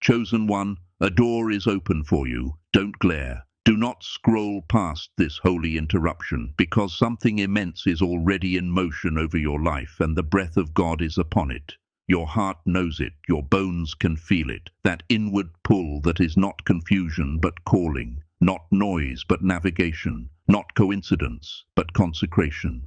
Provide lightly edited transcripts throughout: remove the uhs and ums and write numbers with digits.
Chosen one, a door is open for you. Don't glare. Do not scroll past this holy interruption, because something immense is already in motion over your life, and the breath of God is upon it. Your heart knows it, your bones can feel it, that inward pull that is not confusion but calling, not noise but navigation, not coincidence but consecration.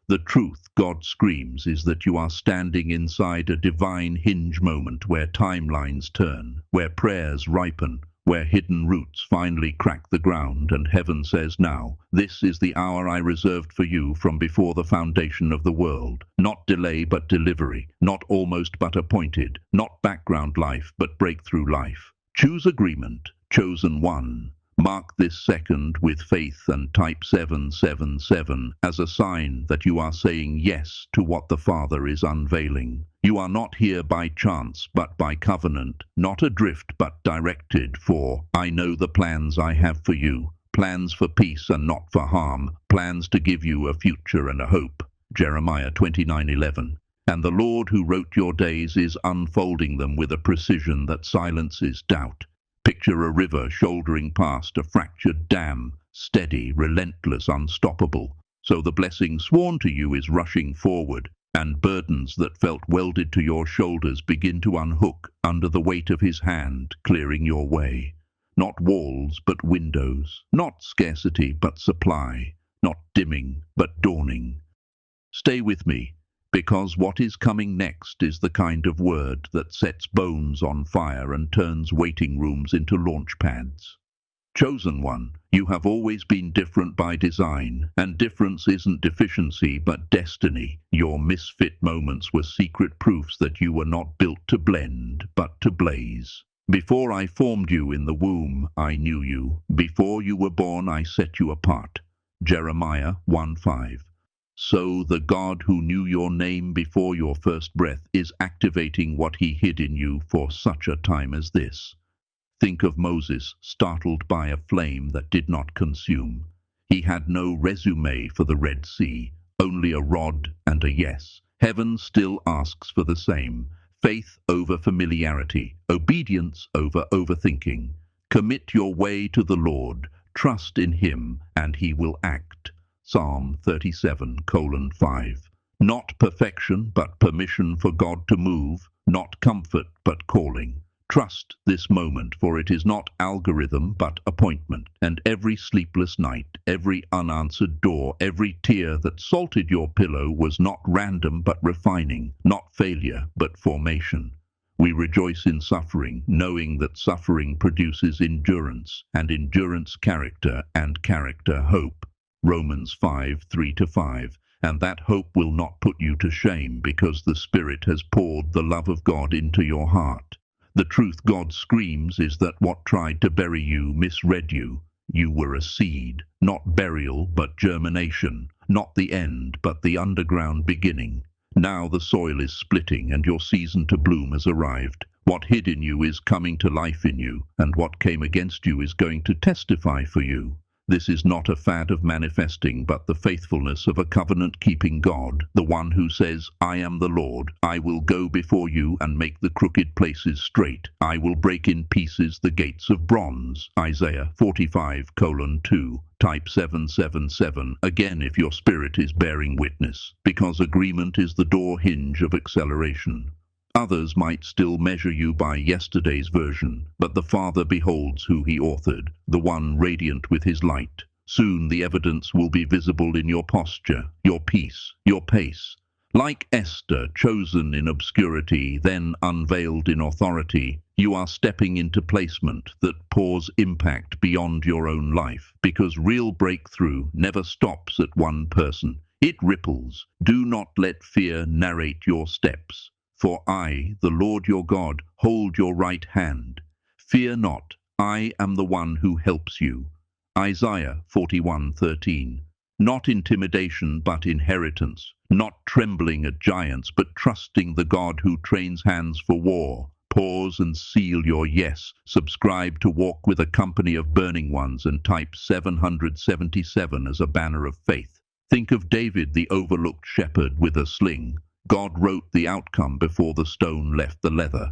The truth, God screams, is that you are standing inside a divine hinge moment where timelines turn, where prayers ripen, where hidden roots finally crack the ground, and heaven says, now, this is the hour I reserved for you from before the foundation of the world. Not delay but delivery, not almost but appointed, not background life but breakthrough life. Choose agreement, chosen one. Mark this second with faith and type 777 as a sign that you are saying yes to what the Father is unveiling. You are not here by chance but by covenant, not adrift but directed, for I know the plans I have for you, plans for peace and not for harm, plans to give you a future and a hope. Jeremiah 29:11. And the Lord who wrote your days is unfolding them with a precision that silences doubt. Picture a river shouldering past a fractured dam, steady, relentless, unstoppable. So the blessing sworn to you is rushing forward, and burdens that felt welded to your shoulders begin to unhook under the weight of his hand, clearing your way. Not walls, but windows. Not scarcity, but supply. Not dimming, but dawning. Stay with me, because what is coming next is the kind of word that sets bones on fire and turns waiting rooms into launch pads. Chosen one, you have always been different by design, and difference isn't deficiency but destiny. Your misfit moments were secret proofs that you were not built to blend, but to blaze. Before I formed you in the womb, I knew you. Before you were born, I set you apart. Jeremiah 1:5. So the God who knew your name before your first breath is activating what he hid in you for such a time as this. Think of Moses, startled by a flame that did not consume. He had no resume for the Red Sea, only a rod and a yes. Heaven still asks for the same. Faith over familiarity, obedience over overthinking. Commit your way to the Lord, trust in him, and he will act. Psalm 37:5. Not perfection, but permission for God to move, not comfort, but calling. Trust this moment, for it is not algorithm, but appointment. And every sleepless night, every unanswered door, every tear that salted your pillow was not random, but refining, not failure, but formation. We rejoice in suffering, knowing that suffering produces endurance, and endurance character, and character hope. Romans 5:3-5, and that hope will not put you to shame, because the Spirit has poured the love of God into your heart. The truth God screams is that what tried to bury you misread you. You were a seed, not burial but germination, not the end but the underground beginning. Now the soil is splitting and your season to bloom has arrived. What hid in you is coming to life in you, and what came against you is going to testify for you. This is not a fad of manifesting, but the faithfulness of a covenant-keeping God, the one who says, I am the Lord, I will go before you and make the crooked places straight. I will break in pieces the gates of bronze. Isaiah 45:2, type 777, again if your spirit is bearing witness, because agreement is the door hinge of acceleration. Others might still measure you by yesterday's version, but the Father beholds who he authored, the one radiant with his light. Soon the evidence will be visible in your posture, your peace, your pace. Like Esther, chosen in obscurity, then unveiled in authority, you are stepping into placement that pours impact beyond your own life, because real breakthrough never stops at one person. It ripples. Do not let fear narrate your steps. For I, the Lord your God, hold your right hand. Fear not, I am the one who helps you. Isaiah 41:13. Not intimidation, but inheritance. Not trembling at giants, but trusting the God who trains hands for war. Pause and seal your yes. Subscribe to Walk with a Company of Burning Ones and type 777 as a banner of faith. Think of David, the overlooked shepherd with a sling. God wrote the outcome before the stone left the leather.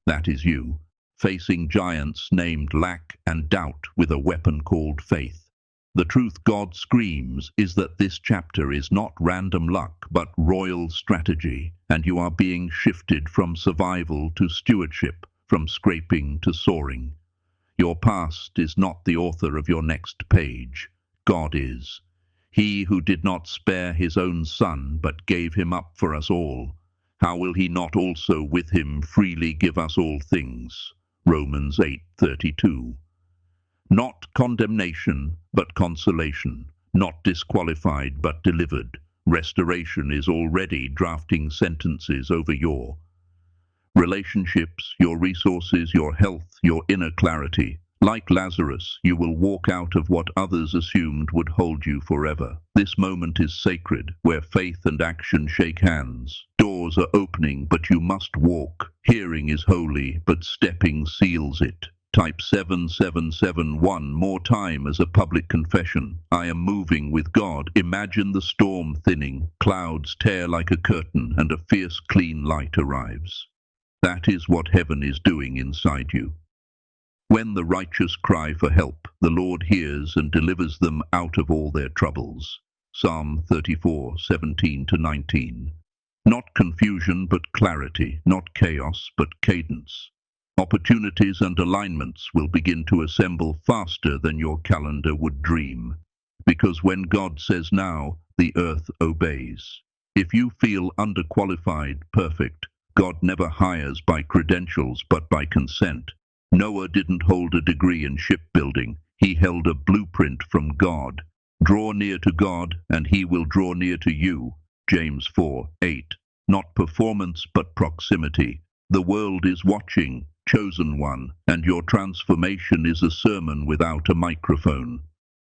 That is you. facing giants named lack and doubt with a weapon called faith. The truth God screams is that this chapter is not random luck but royal strategy, and you are being shifted from survival to stewardship, from scraping to soaring. Your past is not the author of your next page. God is. He who did not spare his own Son, but gave him up for us all, how will he not also with him freely give us all things? Romans 8:32. Not condemnation, but consolation. Not disqualified, but delivered. Restoration is already drafting sentences over your relationships, your resources, your health, your inner clarity. Like Lazarus, you will walk out of what others assumed would hold you forever. This moment is sacred, where faith and action shake hands. Doors are opening, but you must walk. Hearing is holy, but stepping seals it. Type 7771 one more time as a public confession. I am moving with God. Imagine the storm thinning, clouds tear like a curtain, and a fierce, clean light arrives. That is what heaven is doing inside you. When the righteous cry for help, the Lord hears and delivers them out of all their troubles. Psalm 34:17-19. Not confusion but clarity, not chaos but cadence. Opportunities and alignments will begin to assemble faster than your calendar would dream. Because when God says now, the earth obeys. If you feel underqualified, perfect, God never hires by credentials but by consent. Noah didn't hold a degree in shipbuilding. He held a blueprint from God. Draw near to God, and he will draw near to you. James 4:8. Not performance, but proximity. The world is watching, chosen one, and your transformation is a sermon without a microphone.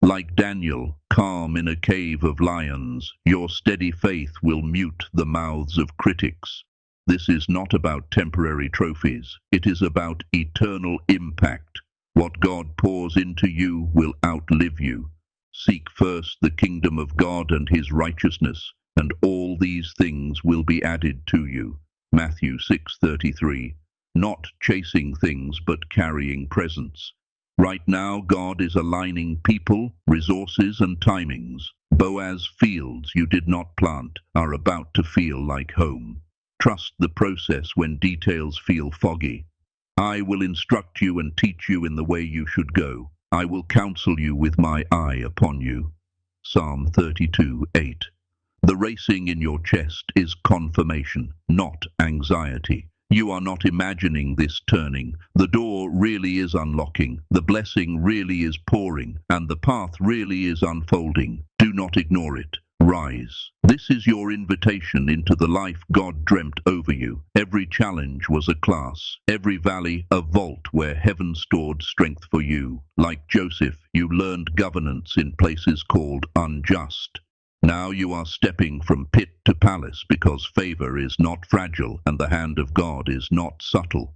Like Daniel, calm in a cave of lions, your steady faith will mute the mouths of critics. This is not about temporary trophies. It is about eternal impact. What God pours into you will outlive you. Seek first the kingdom of God and his righteousness, and all these things will be added to you. Matthew 6:33. Not chasing things, but carrying presence. Right now, God is aligning people, resources, and timings. Boaz fields you did not plant are about to feel like home. Trust the process when details feel foggy. I will instruct you and teach you in the way you should go. I will counsel you with my eye upon you. Psalm 32:8. The racing in your chest is confirmation, not anxiety. You are not imagining this turning. The door really is unlocking, the blessing really is pouring, and the path really is unfolding. Do not ignore it. Rise. This is your invitation into the life God dreamt over you. Every challenge was a class, every valley a vault where heaven stored strength for you. Like Joseph, you learned governance in places called unjust. Now you are stepping from pit to palace because favor is not fragile and the hand of God is not subtle.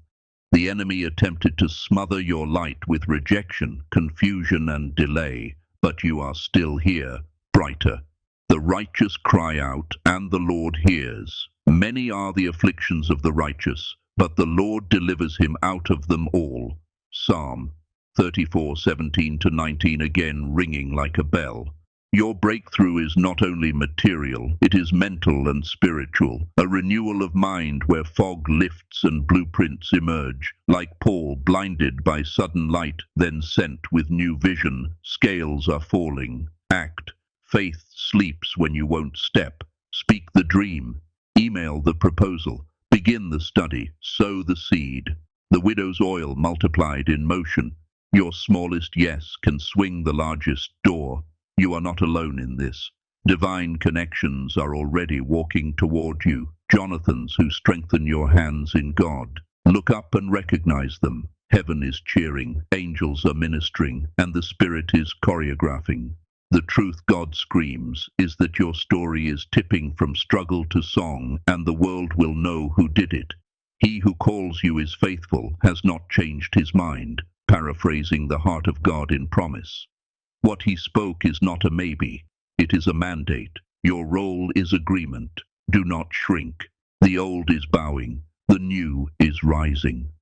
The enemy attempted to smother your light with rejection, confusion, and delay, but you are still here, brighter. The righteous cry out, and the Lord hears. Many are the afflictions of the righteous, but the Lord delivers him out of them all. Psalm 34:17-19 again ringing like a bell. Your breakthrough is not only material, it is mental and spiritual, a renewal of mind where fog lifts and blueprints emerge. Like Paul, blinded by sudden light, then sent with new vision, scales are falling. Act. Faith sleeps when you won't step. Speak the dream. Email the proposal. Begin the study. Sow the seed. The widow's oil multiplied in motion. Your smallest yes can swing the largest door. You are not alone in this. Divine connections are already walking toward you. Jonathans who strengthen your hands in God. Look up and recognize them. Heaven is cheering, angels are ministering, and the Spirit is choreographing. The truth God screams is that your story is tipping from struggle to song, and the world will know who did it. He who calls you is faithful, has not changed his mind, paraphrasing the heart of God in promise. What he spoke is not a maybe, it is a mandate. Your role is agreement. Do not shrink. The old is bowing, the new is rising.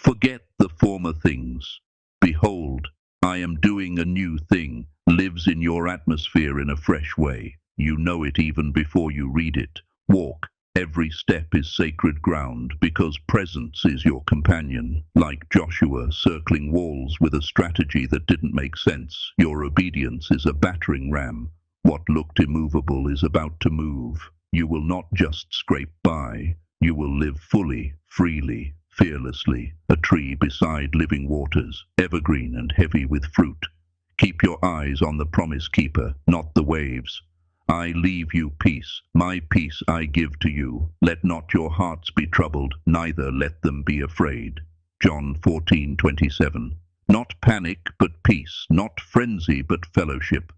Forget the former things. Behold, I am doing a new thing, lives in your atmosphere in a fresh way. You know it even before you read it. Walk. Every step is sacred ground because presence is your companion. Like Joshua circling walls with a strategy that didn't make sense, your obedience is a battering ram. What looked immovable is about to move. You will not just scrape by. You will live fully, freely, fearlessly, a tree beside living waters, evergreen and heavy with fruit. Keep your eyes on the promise keeper, not the waves. I leave you peace, my peace I give to you. Let not your hearts be troubled, neither let them be afraid. John 14:27. Not panic, but peace, not frenzy, but fellowship.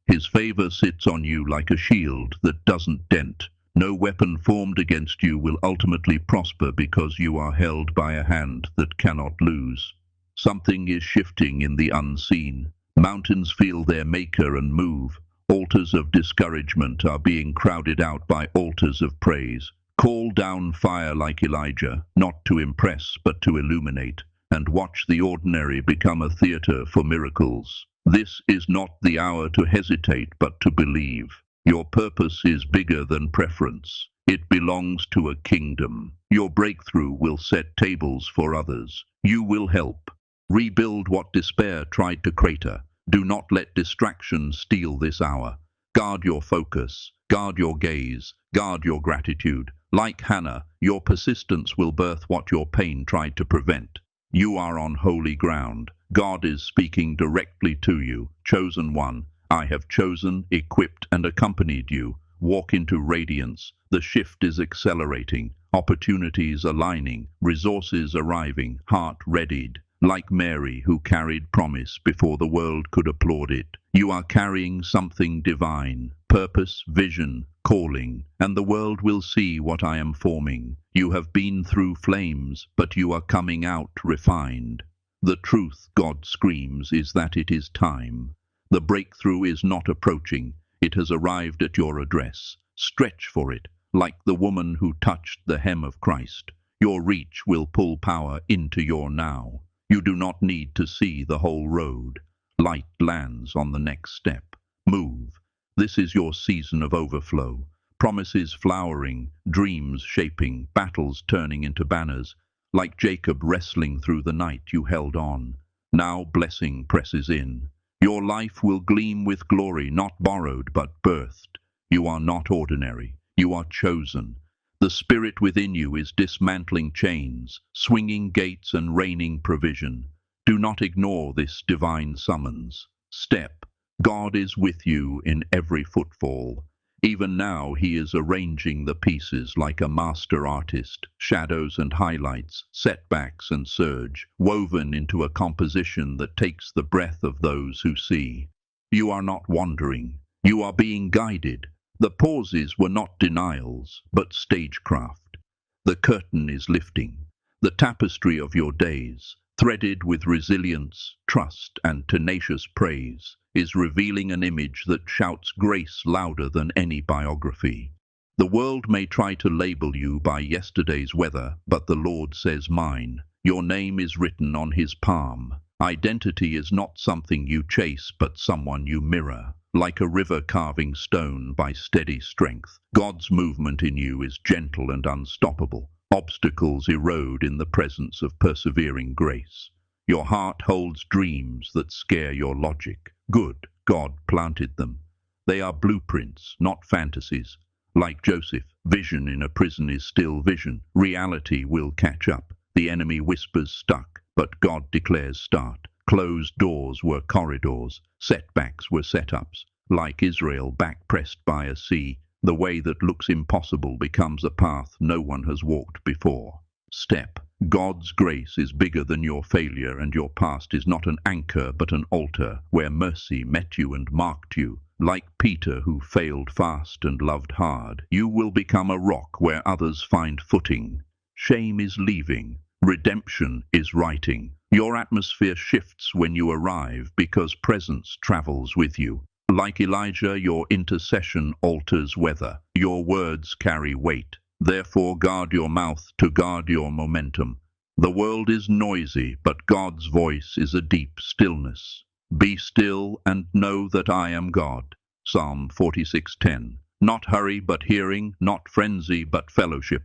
His favor sits on you like a shield that doesn't dent. No weapon formed against you will ultimately prosper because you are held by a hand that cannot lose. Something is shifting in the unseen. Mountains feel their maker and move. Altars of discouragement are being crowded out by altars of praise. Call down fire like Elijah, not to impress but to illuminate, and watch the ordinary become a theater for miracles. This is not the hour to hesitate but to believe. Your purpose is bigger than preference. It belongs to a kingdom. Your breakthrough will set tables for others. You will help. Rebuild what despair tried to crater. Do not let distraction steal this hour. Guard your focus, guard your gaze, guard your gratitude. Like Hannah, your persistence will birth what your pain tried to prevent. You are on holy ground. God is speaking directly to you. Chosen one, I have chosen, equipped, and accompanied you. Walk into radiance. The shift is accelerating. Opportunities aligning. Resources arriving. Heart readied. Like Mary, who carried promise before the world could applaud it. You are carrying something divine. Purpose, vision, calling. And the world will see what I am forming. You have been through flames, but you are coming out refined. The truth, God screams, is that it is time. The breakthrough is not approaching. It has arrived at your address. Stretch for it, like the woman who touched the hem of Christ. Your reach will pull power into your now. You do not need to see the whole road. Light lands on the next step. Move. This is your season of overflow. Promises flowering, dreams shaping, battles turning into banners. Like Jacob wrestling through the night, you held on. Now blessing presses in. Your life will gleam with glory, not borrowed, but birthed. You are not ordinary. You are chosen. The Spirit within you is dismantling chains, swinging gates and raining provision. Do not ignore this divine summons. Step. God is with you in every footfall. Even now he is arranging the pieces like a master artist, shadows and highlights, setbacks and surge, woven into a composition that takes the breath of those who see. You are not wandering. You are being guided. The pauses were not denials, but stagecraft. The curtain is lifting. The tapestry of your days, threaded with resilience, trust, and tenacious praise, is revealing an image that shouts grace louder than any biography. The world may try to label you by yesterday's weather, but the Lord says mine. Your name is written on his palm. Identity is not something you chase, but someone you mirror. Like a river carving stone by steady strength, God's movement in you is gentle and unstoppable. Obstacles erode in the presence of persevering grace. Your heart holds dreams that scare your logic. Good, God planted them. They are blueprints, not fantasies. Like Joseph, vision in a prison is still vision. Reality will catch up. The enemy whispers stuck, but God declares start. Closed doors were corridors. Setbacks were setups. Like Israel back-pressed by a sea, the way that looks impossible becomes a path no one has walked before. Step. God's grace is bigger than your failure, and your past is not an anchor but an altar where mercy met you and marked you. Like Peter, who failed fast and loved hard, you will become a rock where others find footing. Shame is leaving. Redemption is writing. Your atmosphere shifts when you arrive because presence travels with you. Like Elijah, your intercession alters weather. Your words carry weight. Therefore guard your mouth to guard your momentum. The world is noisy, but God's voice is a deep stillness. Be still and know that I am God. Psalm 46:10. Not hurry but hearing, not frenzy but fellowship.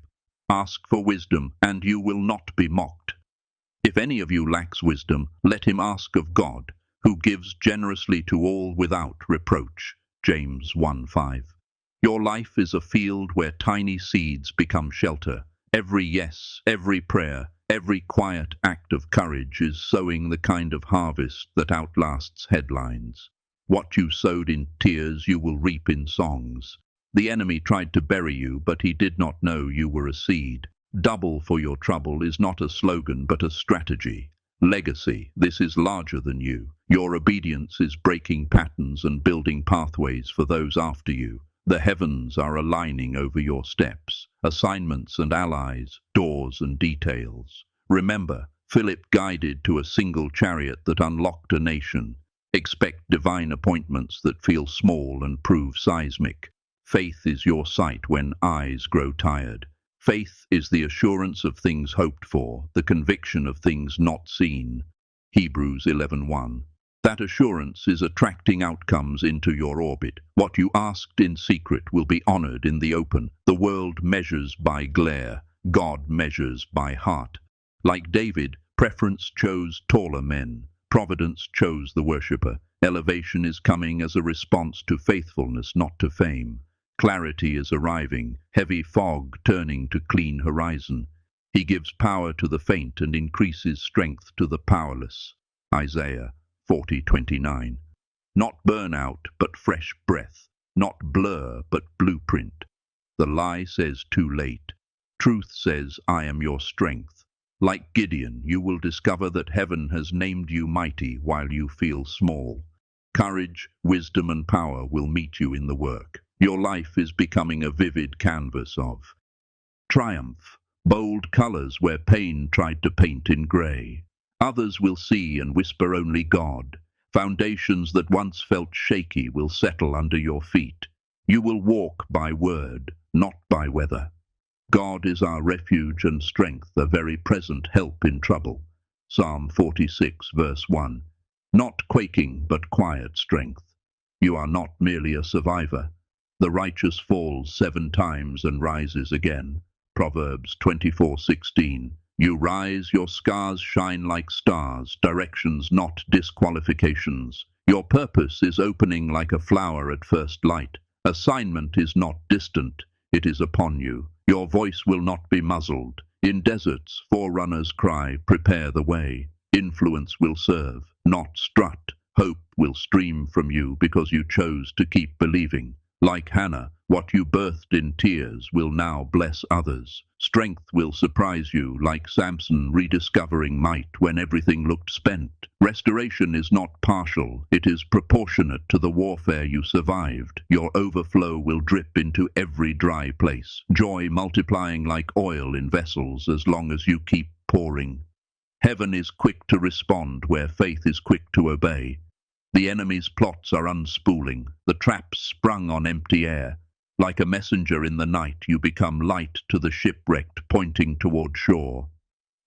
Ask for wisdom, and you will not be mocked. If any of you lacks wisdom, let him ask of God, who gives generously to all without reproach. James 1:5. Your life is a field where tiny seeds become shelter. Every yes, every prayer, every quiet act of courage is sowing the kind of harvest that outlasts headlines. What you sowed in tears you will reap in songs. The enemy tried to bury you, but he did not know you were a seed. Double for your trouble is not a slogan, but a strategy. Legacy, this is larger than you. Your obedience is breaking patterns and building pathways for those after you. The heavens are aligning over your steps, assignments and allies, doors and details. Remember, Philip guided to a single chariot that unlocked a nation. Expect divine appointments that feel small and prove seismic. Faith is your sight when eyes grow tired. Faith is the assurance of things hoped for, the conviction of things not seen. Hebrews 11:1. That assurance is attracting outcomes into your orbit. What you asked in secret will be honored in the open. The world measures by glare. God measures by heart. Like David, preference chose taller men. Providence chose the worshipper. Elevation is coming as a response to faithfulness, not to fame. Clarity is arriving, heavy fog turning to clean horizon. He gives power to the faint and increases strength to the powerless. Isaiah 40:29. Not burnout, but fresh breath. Not blur, but blueprint. The lie says too late. Truth says, I am your strength. Like Gideon, you will discover that heaven has named you mighty while you feel small. Courage, wisdom, and power will meet you in the work. Your life is becoming a vivid canvas of triumph, bold colors where pain tried to paint in gray. Others will see and whisper only God. Foundations that once felt shaky will settle under your feet. You will walk by word, not by weather. God is our refuge and strength, a very present help in trouble. Psalm 46, verse 1. Not quaking, but quiet strength. You are not merely a survivor. The righteous falls 7 times and rises again. Proverbs 24:16. You rise, your scars shine like stars, directions not disqualifications. Your purpose is opening like a flower at first light. Assignment is not distant, it is upon you. Your voice will not be muzzled. In deserts, forerunners cry, prepare the way. Influence will serve, not strut. Hope will stream from you because you chose to keep believing. Like Hannah, what you birthed in tears will now bless others. Strength will surprise you, like Samson rediscovering might when everything looked spent. Restoration is not partial, it is proportionate to the warfare you survived. Your overflow will drip into every dry place. Joy multiplying like oil in vessels as long as you keep pouring. Heaven is quick to respond where faith is quick to obey. The enemy's plots are unspooling, the traps sprung on empty air. Like a messenger in the night, you become light to the shipwrecked, pointing toward shore.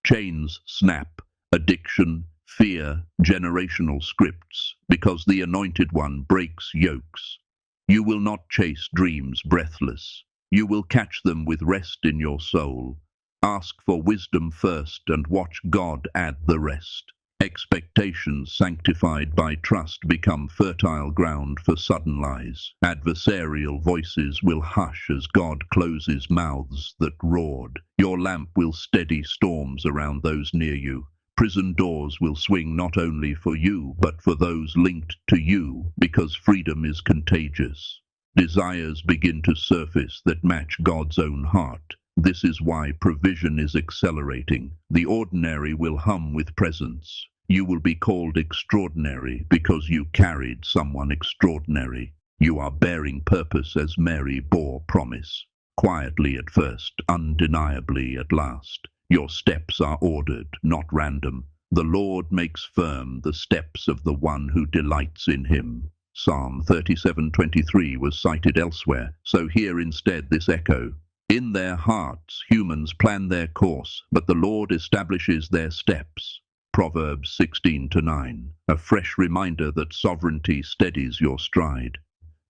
Chains snap, addiction, fear, generational scripts, because the Anointed One breaks yokes. You will not chase dreams breathless. You will catch them with rest in your soul. Ask for wisdom first and watch God add the rest. Expectations sanctified by trust become fertile ground for sudden lies. Adversarial voices will hush as God closes mouths that roared. Your lamp will steady storms around those near you. Prison doors will swing not only for you, but for those linked to you, because freedom is contagious. Desires begin to surface that match God's own heart. This is why provision is accelerating. The ordinary will hum with presence. You will be called extraordinary because you carried someone extraordinary. You are bearing purpose as Mary bore promise. Quietly at first, undeniably at last. Your steps are ordered, not random. The Lord makes firm the steps of the one who delights in him. Psalm 37:23 was cited elsewhere, so here instead this echo. In their hearts humans plan their course, but the Lord establishes their steps. Proverbs 16:9, a fresh reminder that sovereignty steadies your stride.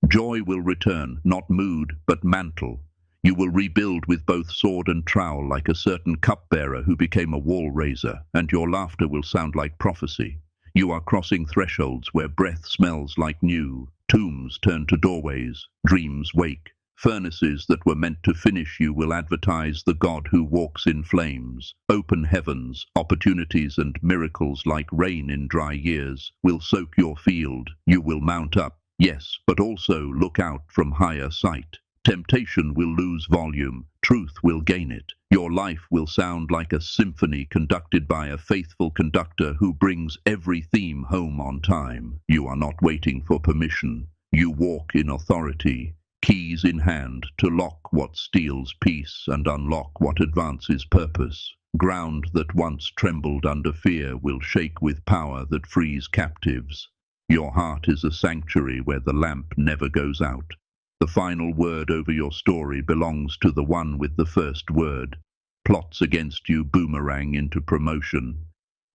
Joy will return, not mood, but mantle. You will rebuild with both sword and trowel like a certain cupbearer who became a wall raiser, and your laughter will sound like prophecy. You are crossing thresholds where breath smells like new, tombs turn to doorways, dreams wake. Furnaces that were meant to finish you will advertise the God who walks in flames. Open heavens, opportunities and miracles like rain in dry years will soak your field. You will mount up, yes, but also look out from higher sight. Temptation will lose volume, truth will gain it. Your life will sound like a symphony conducted by a faithful conductor who brings every theme home on time. You are not waiting for permission. You walk in authority, keys in hand to lock what steals peace and unlock what advances purpose. Ground that once trembled under fear will shake with power that frees captives. Your heart is a sanctuary where the lamp never goes out. The final word over your story belongs to the one with the first word. Plots against you boomerang into promotion.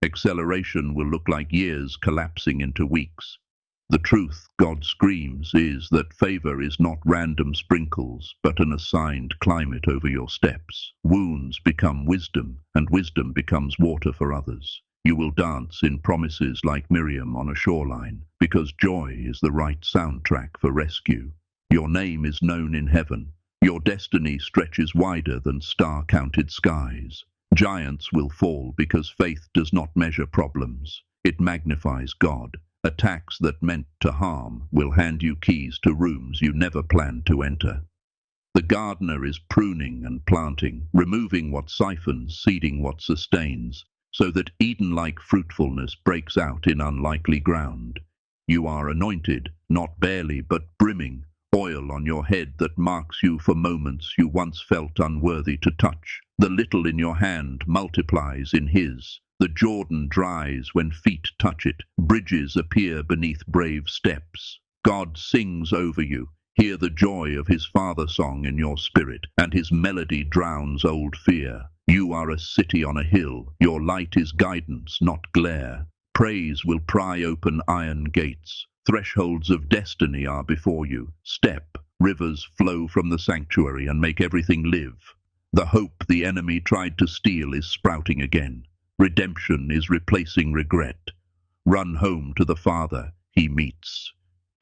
Acceleration will look like years collapsing into weeks. The truth, God screams, is that favor is not random sprinkles, but an assigned climate over your steps. Wounds become wisdom, and wisdom becomes water for others. You will dance in promises like Miriam on a shoreline, because joy is the right soundtrack for rescue. Your name is known in heaven. Your destiny stretches wider than star-counted skies. Giants will fall because faith does not measure problems. It magnifies God. Attacks that meant to harm will hand you keys to rooms you never planned to enter. The gardener is pruning and planting, removing what siphons, seeding what sustains, so that Eden-like fruitfulness breaks out in unlikely ground. You are anointed, not barely but brimming, oil on your head that marks you for moments you once felt unworthy to touch. The little in your hand multiplies in His. The Jordan dries when feet touch it. Bridges appear beneath brave steps. God sings over you. Hear the joy of His Father song in your spirit, and His melody drowns old fear. You are a city on a hill. Your light is guidance, not glare. Praise will pry open iron gates. Thresholds of destiny are before you. Step. Rivers flow from the sanctuary and make everything live. The hope the enemy tried to steal is sprouting again. Redemption is replacing regret. Run home to the Father. He meets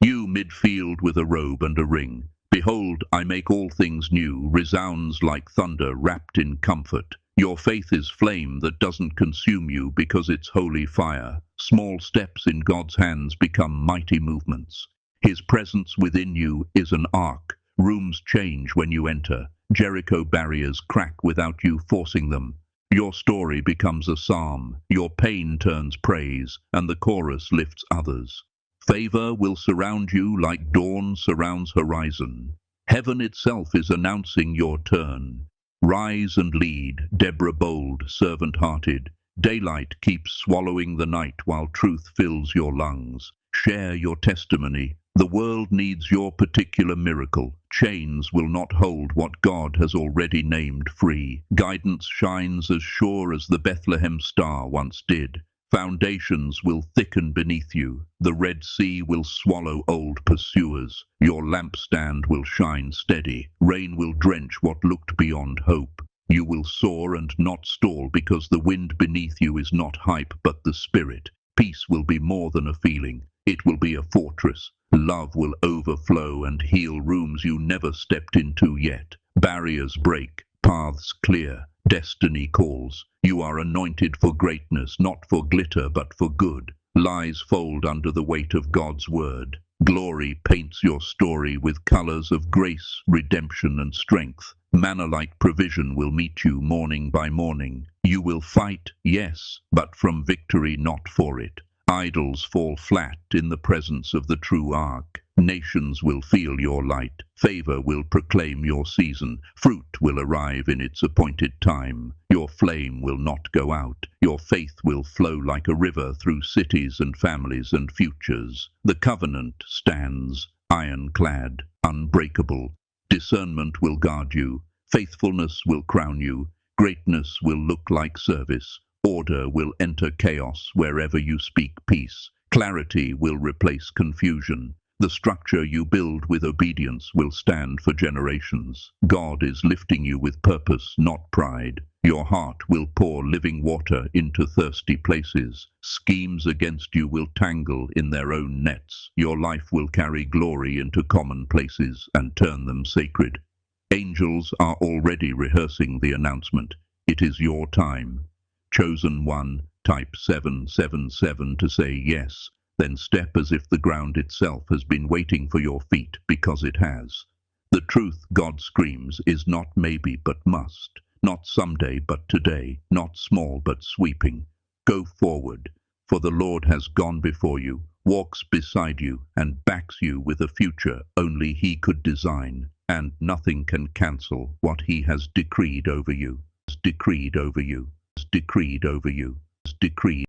you midfield with a robe and a ring. Behold, I make all things new, resounds like thunder wrapped in comfort. Your faith is flame that doesn't consume you because it's holy fire. Small steps in God's hands become mighty movements. His presence within you is an ark. Rooms change when you enter. Jericho barriers crack without you forcing them. Your story becomes a psalm, your pain turns praise, and the chorus lifts others. Favor will surround you like dawn surrounds horizon. Heaven itself is announcing your turn. Rise and lead, Deborah bold, servant-hearted. Daylight keeps swallowing the night while truth fills your lungs. Share your testimony. The world needs your particular miracle. Chains will not hold what God has already named free. Guidance shines as sure as the Bethlehem star once did. Foundations will thicken beneath you. The Red Sea will swallow old pursuers. Your lampstand will shine steady. Rain will drench what looked beyond hope. You will soar and not stall because the wind beneath you is not hype but the Spirit. Peace will be more than a feeling. It will be a fortress. Love will overflow and heal rooms you never stepped into yet. Barriers break, paths clear, destiny calls. You are anointed for greatness, not for glitter but for good. Lies fold under the weight of God's word. Glory paints your story with colors of grace, redemption, and strength. Manna-like provision will meet you morning by morning. You will fight, yes, but from victory, not for it. Idols fall flat in the presence of the true ark. Nations will feel your light. Favor will proclaim your season. Fruit will arrive in its appointed time. Your flame will not go out. Your faith will flow like a river through cities and families and futures. The covenant stands, ironclad, unbreakable. Discernment will guard you. Faithfulness will crown you. Greatness will look like service. Order will enter chaos wherever you speak peace. Clarity will replace confusion. The structure you build with obedience will stand for generations. God is lifting you with purpose, not pride. Your heart will pour living water into thirsty places. Schemes against you will tangle in their own nets. Your life will carry glory into common places and turn them sacred. Angels are already rehearsing the announcement. It is your time. Chosen one, type 777 to say yes. Then step as if the ground itself has been waiting for your feet, because it has. The truth, God screams, is not maybe but must, not someday but today, not small but sweeping. Go forward, for the Lord has gone before you, walks beside you, and backs you with a future only He could design, and nothing can cancel what He has decreed over you, decreed over you, decreed over you, decreed.